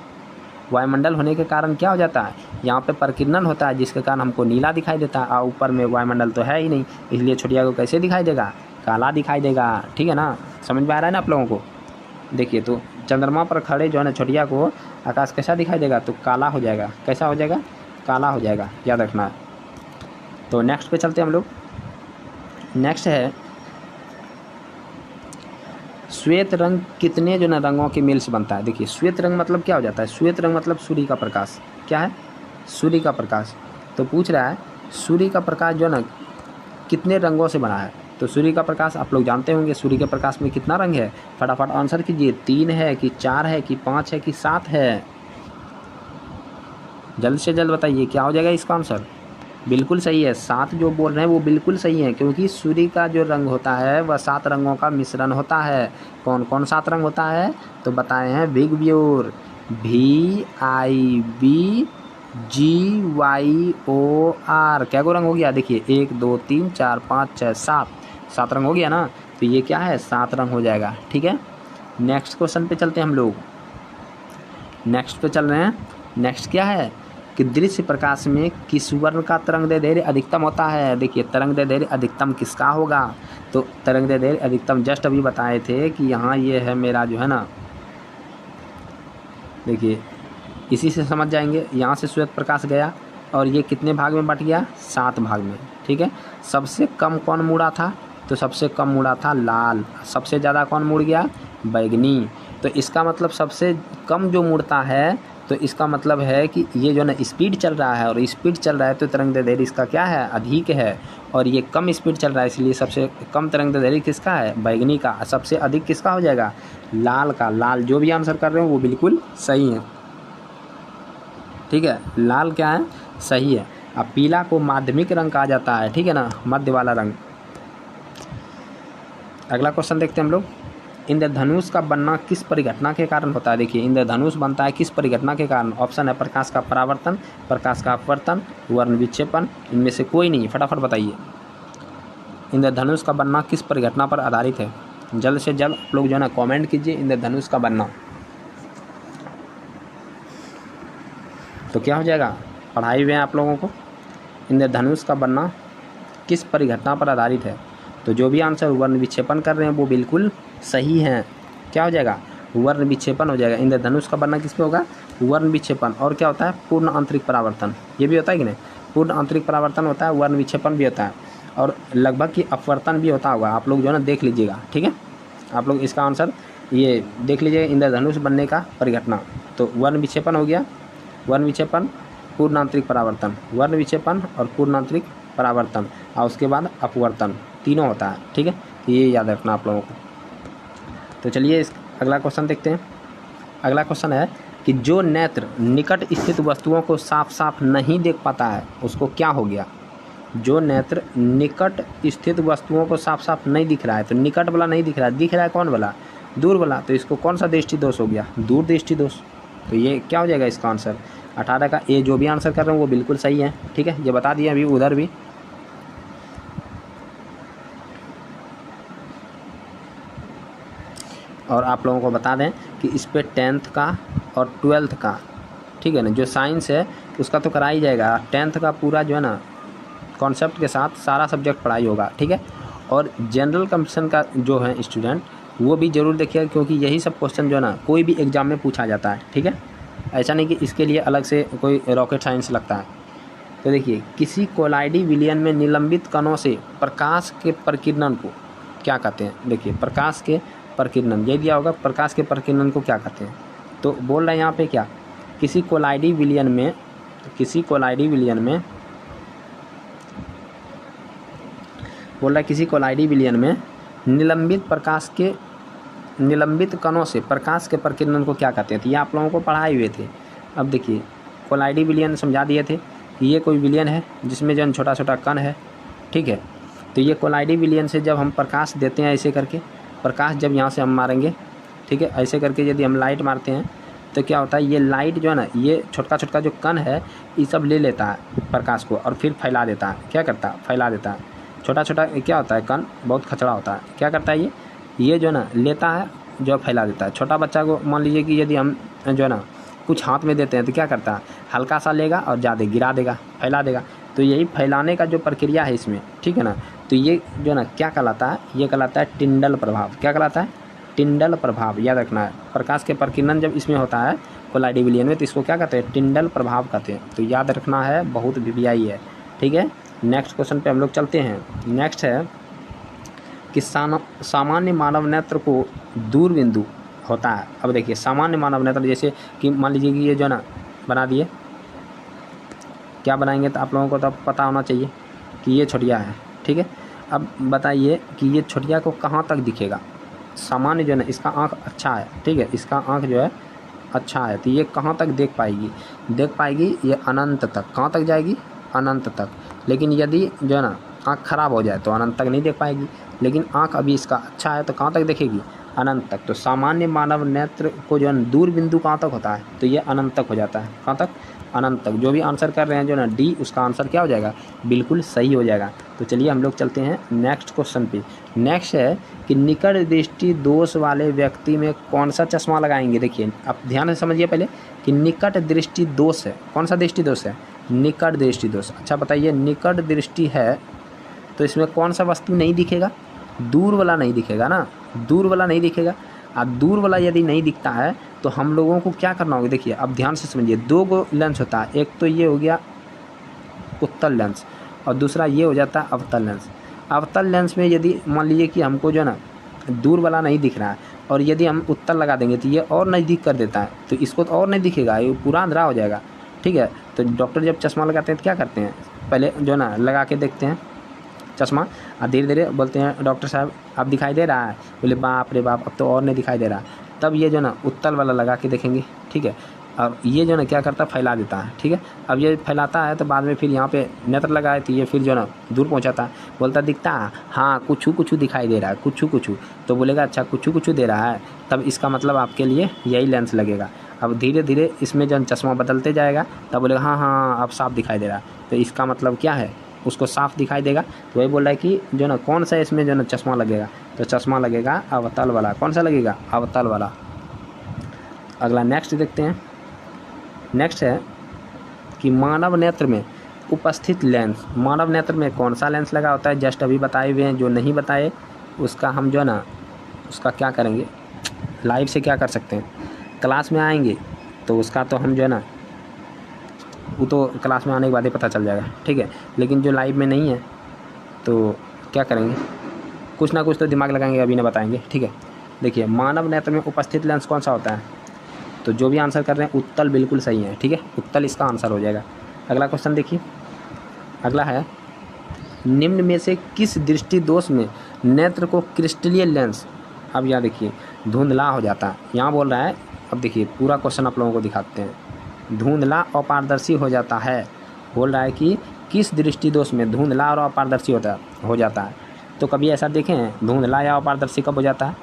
वायुमंडल होने के कारण क्या हो जाता है? यहाँ पे प्रकीर्णन होता है जिसके कारण हमको नीला दिखाई देता है, और ऊपर में वायुमंडल तो है ही नहीं, इसलिए छोटिया को कैसे दिखाई देगा? काला दिखाई देगा, ठीक है ना। समझ में आ रहा है ना आप लोगों को? देखिए तो चंद्रमा पर खड़े जो है ना छोटिया को आकाश कैसा दिखाई देगा? तो काला हो जाएगा। कैसा हो जाएगा? काला हो जाएगा, याद रखना है। तो नेक्स्ट पे चलते हैं हम लोग। नेक्स्ट है श्वेत रंग कितने जो ना रंगों के मेल से बनता है। देखिए श्वेत रंग मतलब क्या हो जाता है, श्वेत रंग मतलब सूर्य का प्रकाश। क्या है, सूर्य का प्रकाश। तो पूछ रहा है सूर्य का प्रकाश जो ना कितने रंगों से बना है। तो सूर्य का प्रकाश आप लोग जानते होंगे, सूर्य के प्रकाश में कितना रंग है, फटाफट आंसर कीजिए। 3 है कि 4 है कि 5 है कि 7 है, जल्द से जल्द बताइए क्या हो जाएगा इसका आंसर। बिल्कुल सही है, 7 जो बोल रहे हैं वो बिल्कुल सही है, क्योंकि सूर्य का जो रंग होता है वह 7 रंगों का मिश्रण होता है। कौन कौन 7 रंग होता है, तो बताए हैं विगव्योर, VIBGYOR। क्या को रंग हो गया, देखिए 1 2 3 4 5 6 7 रंग हो गया ना। तो ये क्या है, 7 रंग हो जाएगा। ठीक है, नेक्स्ट क्वेश्चन पे चलते हैं हम लोग। नेक्स्ट पे चल रहे हैं। नेक्स्ट क्या है कि दृश्य प्रकाश में किस वर्ण का तरंगदैर्ध्य अधिकतम होता है। देखिए तरंगदैर्ध्य अधिकतम किसका होगा, तो तरंगदैर्ध्य अधिकतम जस्ट अभी बताए थे कि यहाँ ये है मेरा जो है ना, देखिए इसी से समझ जाएंगे। यहाँ से श्वेत प्रकाश गया और ये कितने भाग में बट गया, 7 भाग में। ठीक है, सबसे कम कौन मुड़ा था, तो सबसे कम मुड़ा था लाल। सबसे ज़्यादा कौन मुड़ गया, बैगनी। तो इसका मतलब सबसे कम जो मुड़ता है, तो इसका मतलब है कि ये जो ना स्पीड चल रहा है, और स्पीड चल रहा है तो तरंगदैर्ध्य इसका क्या है, अधिक है। और ये कम स्पीड चल रहा है, इसलिए सबसे कम तरंगदैर्ध्य किसका है, बैगनी का। सबसे अधिक किसका हो जाएगा, लाल का। लाल, जो भी आंसर कर रहे हो वो बिल्कुल सही है। ठीक है, लाल क्या है, सही है। अब पीला को माध्यमिक रंग कहा जाता है, ठीक है ना, मध्य वाला रंग। अगला क्वेश्चन देखते हैं हम लोग। इंद्रधनुष का बनना किस परिघटना के कारण होता है। देखिए इंद्रधनुष बनता है किस परिघटना के कारण। ऑप्शन है प्रकाश का परावर्तन, प्रकाश का अपवर्तन, वर्ण विक्षेपण, इनमें से कोई नहीं। फटाफट बताइए इंद्रधनुष का बनना किस परिघटना पर आधारित है। जल्द से जल्द आप लोग जो है ना कॉमेंट कीजिए इंद्रधनुष का बनना। तो क्या हो जाएगा, पढ़ाई हुए हैं आप लोगों को। इंद्रधनुष का बनना किस परिघटना पर आधारित है, तो जो भी आंसर वर्ण विक्षेपण कर रहे हैं वो बिल्कुल सही है। क्या हो जाएगा, वर्ण विक्षेपण हो जाएगा। इंद्रधनुष का बनना किस पे होगा, वर्ण विक्षेपण। और क्या होता है, पूर्ण आंतरिक परावर्तन। ये भी होता है कि नहीं, पूर्ण आंतरिक परावर्तन होता है, वर्ण विक्षेपण भी होता है, और लगभग की अपवर्तन भी होता होगा। आप लोग जो है ना देख लीजिएगा। ठीक है, आप लोग इसका आंसर ये देख लीजिएगा, इंद्रधनुष बनने का परिघटना। तो वर्ण विक्षेपण हो गया, वर्ण विक्षेपण, पूर्ण आंतरिक परावर्तन, वर्ण विक्षेपण और पूर्ण आंतरिक परावर्तन, और उसके बाद अपवर्तन, तीनों होता है। ठीक है, तो ये याद रखना आप लोगों को। तो चलिए इस अगला क्वेश्चन देखते हैं। अगला क्वेश्चन है कि जो नेत्र निकट स्थित वस्तुओं को साफ साफ नहीं देख पाता है उसको क्या हो गया। जो नेत्र निकट स्थित वस्तुओं को साफ साफ नहीं दिख रहा है, तो निकट वाला नहीं दिख रहा है, दिख रहा है कौन वाला, दूर वाला। तो इसको कौन सा दृष्टि दोष हो गया, दूर दृष्टि दोष। तो ये क्या हो जाएगा इसका आंसर, 18 का ए। जो भी आंसर कर रहे हैं वो बिल्कुल सही है। ठीक है, ये बता दिया अभी उधर भी। और आप लोगों को बता दें कि इस पे 10th का और 12th का, ठीक है ना, जो साइंस है उसका तो करा ही जाएगा। 10th का पूरा जो है ना कॉन्सेप्ट के साथ सारा सब्जेक्ट पढ़ाई होगा। ठीक है, और जनरल कंपटीशन का जो है स्टूडेंट वो भी ज़रूर देखिएगा, क्योंकि यही सब क्वेश्चन जो है ना कोई भी एग्ज़ाम में पूछा जाता है। ठीक है, ऐसा नहीं कि इसके लिए अलग से कोई रॉकेट साइंस लगता है। तो देखिए किसी कोलाइडी विलयन में निलंबित कणों से प्रकाश के प्रकीर्णन को क्या कहते हैं। देखिए प्रकाश के प्रकीर्णन, ये दिया होगा, प्रकाश के प्रकीर्णन को क्या कहते हैं। तो बोल रहे हैं यहाँ पे क्या, किसी कोलाइडी विलयन में, किसी कोलाइडी विलयन में बोल रहा है, किसी कोलाइडी विलयन में निलंबित प्रकाश के, निलंबित कणों से प्रकाश के प्रकीर्णन को क्या कहते हैं। तो ये आप लोगों को पढ़ाए हुए थे। अब देखिए कोलाइडी विलयन समझा दिए थे कि ये कोई विलयन है जिसमें जो छोटा छोटा कण है। ठीक है, तो ये कोलाइडी विलयन से जब हम प्रकाश देते हैं ऐसे करके, प्रकाश जब यहाँ से हम मारेंगे, ठीक है, ऐसे करके यदि हम लाइट मारते हैं तो क्या होता है, ये लाइट जो है ना, ये छोटा छोटा जो कण है ये सब ले लेता है प्रकाश को और फिर फैला देता है। क्या करता है, फैला देता है। छोटा छोटा क्या होता है, कण बहुत खचड़ा होता है। क्या करता है ये जो ना लेता है, जो फैला देता है। छोटा बच्चा को मान लीजिए कि यदि हम जो है ना कुछ हाथ में देते हैं तो क्या करता है, हल्का सा लेगा और ज़्यादा गिरा देगा, फैला देगा। तो यही फैलाने का जो प्रक्रिया है इसमें, ठीक है ना, तो ये जो ना क्या कहलाता है, ये कहलाता है टिंडल प्रभाव। क्या कहलाता है, टिंडल प्रभाव, याद रखना है। प्रकाश के प्रकीर्णन जब इसमें होता है कोलाइडी विलयन में, तो इसको क्या कहते हैं, टिंडल प्रभाव कहते हैं। तो याद रखना है, बहुत वीवीआई है। ठीक है, नेक्स्ट क्वेश्चन पे हम लोग चलते हैं। नेक्स्ट है कि सामान्य मानव नेत्र को दूर बिंदु होता है। अब देखिए सामान्य मानव नेत्र, जैसे कि मान लीजिए कि ये जो ना बना दिए, क्या बनाएंगे तो आप लोगों को तो पता होना चाहिए कि ये छुटिया है, ठीक है। अब बताइए कि ये छुटिया को कहाँ तक दिखेगा। सामान्य जो है ना, इसका आँख अच्छा है, ठीक है, इसका आँख जो है अच्छा है, तो ये कहाँ तक देख पाएगी ये अनंत तक। कहाँ तक जाएगी? अनंत तक। लेकिन यदि जो है ना आँख ख़राब हो जाए तो अनंत तक नहीं देख पाएगी। लेकिन आँख अभी इसका अच्छा है तो कहाँ तक देखेगी? अनंत तक। तो सामान्य मानव नेत्र को जो है दूर बिंदु कहाँ तक होता है? तो ये अनंत तक हो जाता है। कहाँ तक? अनंत तक। जो भी आंसर कर रहे हैं जो ना डी, उसका आंसर क्या हो जाएगा? बिल्कुल सही हो जाएगा। तो चलिए हम लोग चलते हैं नेक्स्ट क्वेश्चन पे। नेक्स्ट है कि निकट दृष्टि दोष वाले व्यक्ति में कौन सा चश्मा लगाएंगे। देखिए आप ध्यान से समझिए पहले कि निकट दृष्टि दोष है। कौन सा दृष्टि दोष है? निकट दृष्टि दोष। अच्छा बताइए, निकट दृष्टि है तो इसमें कौन सा वस्तु नहीं दिखेगा? दूर वाला नहीं दिखेगा ना, दूर वाला नहीं दिखेगा। अब दूर वाला यदि नहीं दिखता है तो हम लोगों को क्या करना होगा? देखिए अब ध्यान से समझिए, दो गो लेंस होता है, एक तो ये हो गया उत्तल लेंस और दूसरा ये हो जाता है अवतल लेंस। अवतल लेंस में यदि मान लीजिए कि हमको जो है ना दूर वाला नहीं दिख रहा है और यदि हम उत्तल लगा देंगे तो ये और नज़दीक कर देता है, तो इसको तो और नहीं दिखेगा, ये पूरा अंधेरा हो जाएगा, ठीक है। तो डॉक्टर जब चश्मा लगाते हैं तो क्या करते हैं? पहले जो है ना लगा के देखते हैं चश्मा और धीरे धीरे बोलते हैं डॉक्टर साहब अब दिखाई दे रहा है? बोले बाप रे बाप अब तो और नहीं दिखाई दे रहा। तब ये जो ना उत्तल वाला लगा के देखेंगे, ठीक है। अब ये जो ना क्या करता है? फैला देता है, ठीक है। अब ये फैलाता है तो बाद में फिर यहाँ पे नेत्र लगाए तो ये फिर जो ना दूर पहुँचाता है, बोलता दिखता है हाँ कुछ दिखाई दे रहा है, कुछ। तो बोलेगा अच्छा कुछ दे रहा है, तब इसका मतलब आपके लिए यही लेंस लगेगा। अब धीरे धीरे इसमें जब चश्मा बदलते जाएगा तब बोलेगा हाँ अब साफ दिखाई दे रहा है, तो इसका मतलब क्या है? उसको साफ दिखाई देगा। तो वही बोल रहा है कि जो ना कौन सा इसमें जो ना चश्मा लगेगा, तो चश्मा लगेगा अवतल वाला। कौन सा लगेगा? अवतल वाला। अगला नेक्स्ट देखते हैं। नेक्स्ट है कि मानव नेत्र में उपस्थित लेंस, मानव नेत्र में कौन सा लेंस लगा होता है? जस्ट अभी बताए हुए हैं, जो नहीं बताए उसका हम जो है ना उसका क्या करेंगे, लाइव से क्या कर सकते हैं, क्लास में आएंगे तो उसका तो हम जो है ना वो तो क्लास में आने के बाद ही पता चल जाएगा, ठीक है। लेकिन जो लाइव में नहीं है तो क्या करेंगे, कुछ ना कुछ तो दिमाग लगाएंगे, अभी ना बताएंगे, ठीक है। देखिए मानव नेत्र में उपस्थित लेंस कौन सा होता है? तो जो भी आंसर कर रहे हैं उत्तल बिल्कुल सही है, ठीक है, उत्तल इसका आंसर हो जाएगा। अगला क्वेश्चन देखिए, अगला है निम्न में से किस दृष्टि दोष में नेत्र को क्रिस्टलीय लेंस, अब यहाँ देखिए धुंधला हो जाता है, यहाँ बोल रहा है। अब देखिए पूरा क्वेश्चन आप लोगों को दिखाते हैं। धुंधला अपारदर्शी हो जाता है, बोल रहा है कि किस दृष्टि दोष में धुंधला और अपारदर्शी हो जाता है। तो कभी ऐसा देखें धुंधला या अपारदर्शी कब हो जाता है?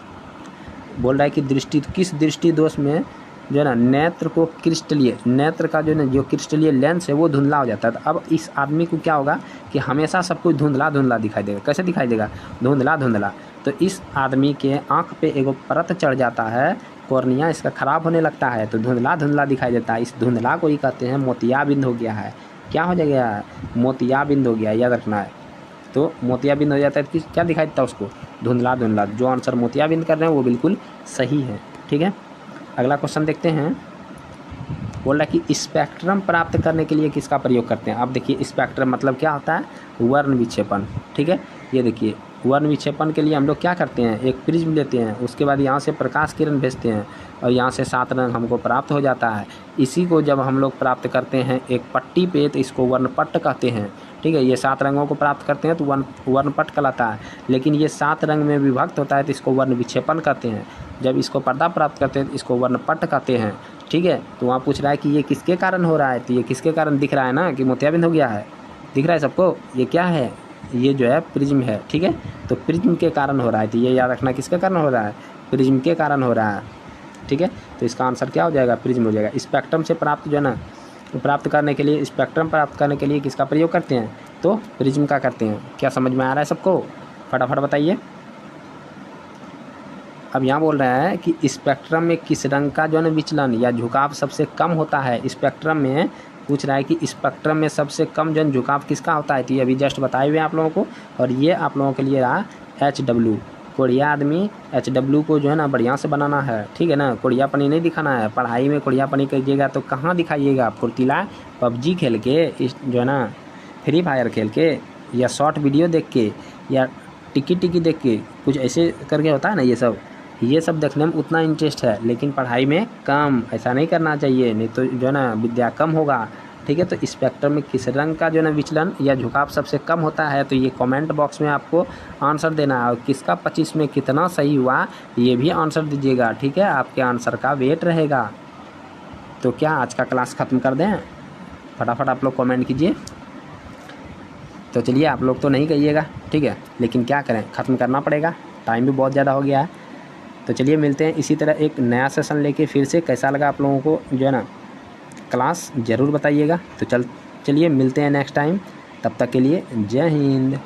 बोल रहा है कि किस दृष्टि दोष में जो है ना नेत्र को क्रिस्टलीय, नेत्र का जो है जो क्रिस्टलीय लेंस है वो धुंधला हो जाता है। तो अब इस आदमी को क्या होगा कि हमेशा सब कुछ धुंधला दिखाई देगा। कैसे दिखाई देगा? धुंधला। तो इस आदमी के आँख पे एगो परत चढ़ जाता है, कॉर्निया इसका ख़राब होने लगता है, तो धुंधला दिखाई देता है। इस धुंधला को ही कहते हैं मोतियाबिंद हो गया है। क्या हो जाएगा? मोतियाबिंद हो गया, याद रखना है। तो मोतियाबिंद हो जाता है तो क्या दिखाई देता है उसको? धुंधला। जो आंसर मोतियाबिंद कर रहे हैं वो बिल्कुल सही है, ठीक है। अगला क्वेश्चन देखते हैं। बोल रहा है कि स्पेक्ट्रम प्राप्त करने के लिए किसका प्रयोग करते हैं? अब देखिए स्पेक्ट्रम मतलब क्या होता है? वर्ण विक्षेपण, ठीक है। ये देखिए वर्ण विक्षेपण के लिए हम लोग क्या करते हैं? एक प्रिज्म लेते हैं, उसके बाद यहाँ से प्रकाश किरण भेजते हैं और यहाँ से 7 रंग हमको प्राप्त हो जाता है। इसी को जब हम लोग प्राप्त करते हैं एक पट्टी पे तो इसको वर्णपट कहते हैं, ठीक है। ये 7 रंगों को प्राप्त करते हैं तो वर्णपट कहलाता है। लेकिन ये 7 रंग में विभक्त होता है तो इसको वर्ण विक्षेपण कहते हैं। जब इसको पर्दा प्राप्त करते हैं तो इसको वर्णपट कहते हैं, ठीक है। तो वहाँ पूछ रहा है कि ये किसके कारण हो रहा है? तो ये किसके कारण दिख रहा है ना कि मोतियाबिंद हो गया है, दिख रहा है सबको? ये क्या है? ये जो है प्रिज्म है, ठीक है। तो प्रिज्म के कारण हो रहा है, तो ये याद रखना किसके कारण हो रहा है? प्रिज्म के कारण हो रहा है, ठीक है। तो इसका आंसर क्या हो जाएगा? प्रिज्म हो जाएगा। स्पेक्ट्रम से प्राप्त जो है ना प्राप्त करने के लिए, स्पेक्ट्रम प्राप्त करने के लिए किसका प्रयोग करते हैं? तो प्रिज्म का करते हैं। क्या समझ में आ रहा है सबको? फटाफट बताइए। अब यहाँ बोल रहा है कि स्पेक्ट्रम में किस रंग का जो है ना विचलन या झुकाव सबसे कम होता है? स्पेक्ट्रम में पूछ रहा है कि स्पेक्ट्रम में सबसे कम जो झुकाव किसका होता है? तो ये अभी जस्ट बताए हुए आप लोगों को, और ये आप लोगों के लिए रहा HW। कोढ़िया आदमी HW को जो है ना बढ़िया से बनाना है, ठीक है ना। कोढ़ियापनी नहीं दिखाना है। पढ़ाई में कोढ़ियापनी कीजिएगा तो कहाँ दिखाइएगा? फुर्तीला PUBG खेल के, जो है ना फ्री फायर खेल के, या शॉर्ट वीडियो देख के, या टिकी टिकी देख के कुछ ऐसे करके होता है ना, ये सब देखने में उतना इंटरेस्ट है, लेकिन पढ़ाई में कम। ऐसा नहीं करना चाहिए, नहीं तो जो है ना विद्या कम होगा। ठीक है, तो स्पेक्ट्रम में किस रंग का जो है ना विचलन या झुकाव सबसे कम होता है, तो ये कमेंट बॉक्स में आपको आंसर देना है। और किसका 25 में कितना सही हुआ ये भी आंसर दीजिएगा। ठीक है, आपके आंसर का वेट रहेगा। तो क्या आज का क्लास ख़त्म कर दें? फटाफट आप लोग कमेंट कीजिए। तो चलिए, आप लोग तो नहीं कहिएगा, ठीक है, लेकिन क्या करें, ख़त्म करना पड़ेगा, टाइम भी बहुत ज़्यादा हो गया है। तो चलिए मिलते हैं इसी तरह एक नया सेशन लेके फिर से। कैसा लगा आप लोगों को जो है ना क्लास, ज़रूर बताइएगा। तो चलिए मिलते हैं नेक्स्ट टाइम, तब तक के लिए जय हिंद।